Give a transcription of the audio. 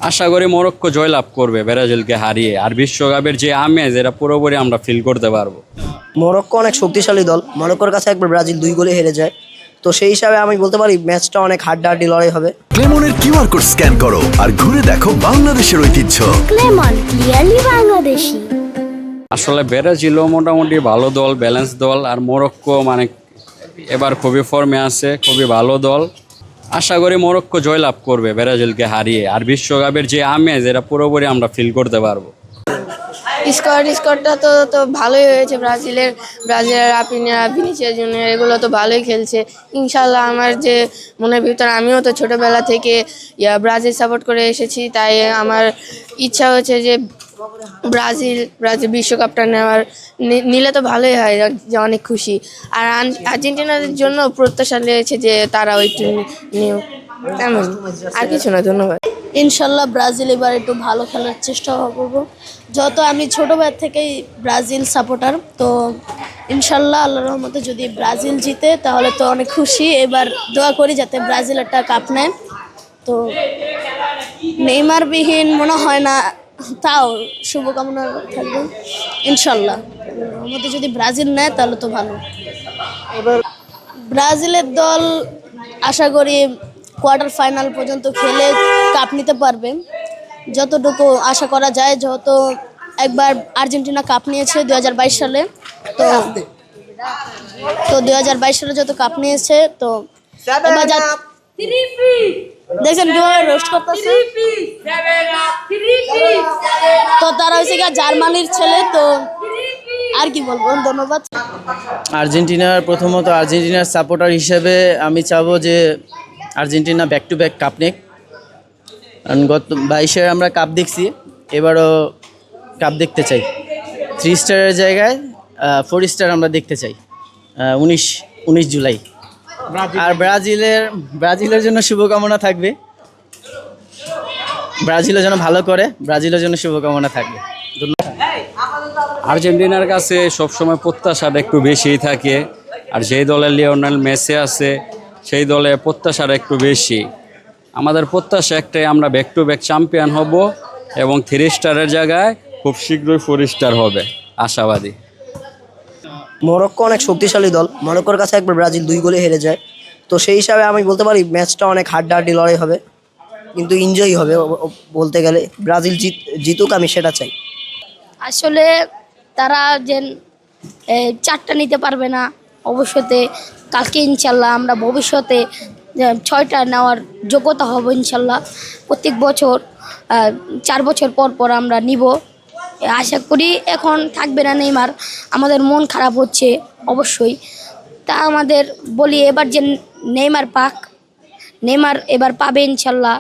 আশা করি মরক্কো জয়লাভ করবে ব্রাজিলকে হারিয়ে, আর বিশ্বকাপের যে আমেজ এটা পুরোপুরি আমরা ফিল করতে পারবো। মরক্কো অনেক শক্তিশালী দল। মরক্কোর কাছে একবার ব্রাজিল 2 গোলে হেরে যায়, তো সেই হিসাবে আমি বলতে পারি ম্যাচটা অনেক হাড্ডাহাড্ডি লড়াই হবে। ক্লেমনের কিউআর কোড স্ক্যান করো আর ঘুরে দেখো বাংলাদেশের ঐতিহ্য। ক্লেমন ক্লিয়ারলি বাংলাদেশি। আসলে ব্রাজিলও মোটামুটি ভালো দল, ব্যালেন্স দল, আর মরক্কো মানে এবার খুবই ফর্মে আছে, খুবই ভালো দল। আশা করি মরক্কো জয়লাভ করবে ব্রাজিলকে হারিয়ে, আর বিশ্বকাপের যে আমেজ এটা পুরোপুরি আমরা ফিল করতে পারবো। স্কোরটা তো ভালোই হয়েছে ব্রাজিলের। রাফিনিয়া, ভিনিসিয়াস জুনিয়র এগুলো তো ভালোই খেলছে। ইনশাল্লাহ আমার যে মনের ভিতরে, আমিও তো ছোটোবেলা থেকে ব্রাজিল সাপোর্ট করে এসেছি, তাই আমার ইচ্ছা হচ্ছে যে ব্রাজিল বিশ্বকাপটা নিলে তো ভালোই হয়, যে অনেক খুশি। আর আর্জেন্টিনার জন্য প্রত্যাশা রয়েছে যে তারা ওইটা নিয়ে, তেমন আর কিছু না। ধন্যবাদ। ইনশাল্লাহ ব্রাজিল এবার একটু ভালো খেলার চেষ্টা করবো। যত আমি ছোটোবেলা থেকেই ব্রাজিল সাপোর্টার, তো ইনশাল্লাহ আল্লাহর রহমতে যদি ব্রাজিল জিতে তাহলে তো অনেক খুশি। এবার দোয়া করি যাতে ব্রাজিল একটা কাপ নেয়। তো নেইমারবিহীন মনে হয় না, তাও শুভকামনা থাকবে ইনশাল্লাহ। রহমতে যদি ব্রাজিল নেয় তাহলে তো ভালো। ব্রাজিলের দল আশা করি কোয়ার্টার ফাইনাল পর্যন্ত খেলে কাপ নিতে পারবে, যতটুকু আশা করা যায়। যেহেতু একবার আর্জেন্টিনা কাপ নিয়েছে 2022 সালে, তো 2022 সালে যত কাপ নিয়েছে, তো এবার দেখছেন কিভাবে রোস্ট করতেছে। তো তারা হচ্ছে জার্মানির ছেলে, তো আর কি বলবো। ধন্যবাদ। প্রথমত আর্জেন্টিনার সাপোর্টার হিসেবে আমি চাবো যে Argentina back to back cup নেক। কারণ গত 22-এর আমরা কাপ দেখছি, এবারও কাপ দেখতে চাই। 3 স্টারের জায়গায় 4 স্টার আমরা দেখতে চাই 19 জুলাই। আর ব্রাজিলের জন্য শুভকামনা থাকবে, ব্রাজিলের জন্য ভালো করে, ব্রাজিলের জন্য শুভকামনা থাকবে। আর্জেন্টিনার কাছে সবসময় প্রত্যাশাটা একটু বেশিই থাকে, আর যেই দলে লিওনেল মেসি আছে সেই দলে প্রত্যাশাটা একটু বেশি। আমাদের প্রত্যাশা একটাই, আমরা ব্যাক টু ব্যাক চ্যাম্পিয়ন হব এবং 3 স্টারের জায়গায় খুব শীঘ্রই 4 স্টার হবে, আশাবাদী। মরক্কো অনেক শক্তিশালী দল। মরক্কোর কাছে একবার ব্রাজিল 2 গোলে হেরে যায়, তো সেই হিসাবে আমি বলতে পারি ম্যাচটা অনেক হাড্ডাহাড্ডি লড়াই হবে, কিন্তু এনজয় হবে। বলতে গেলে ব্রাজিল জিতুক, আমি সেটা চাই। আসলে তারা যে 4টা নিতে পারবে না অবশ্যই। কালকে ইনশাল্লাহ আমরা ভবিষ্যতে 6টা নেওয়ার যোগ্যতা হব ইনশাল্লাহ। প্রত্যেক বছর 4 বছর পর আমরা নিব আশা করি। এখন থাকবে না নেইমার, আমাদের মন খারাপ হচ্ছে অবশ্যই। তা আমাদের বলি এবার যে নেইমার পাক, নেইমার এবার পাবে ইনশাল্লাহ।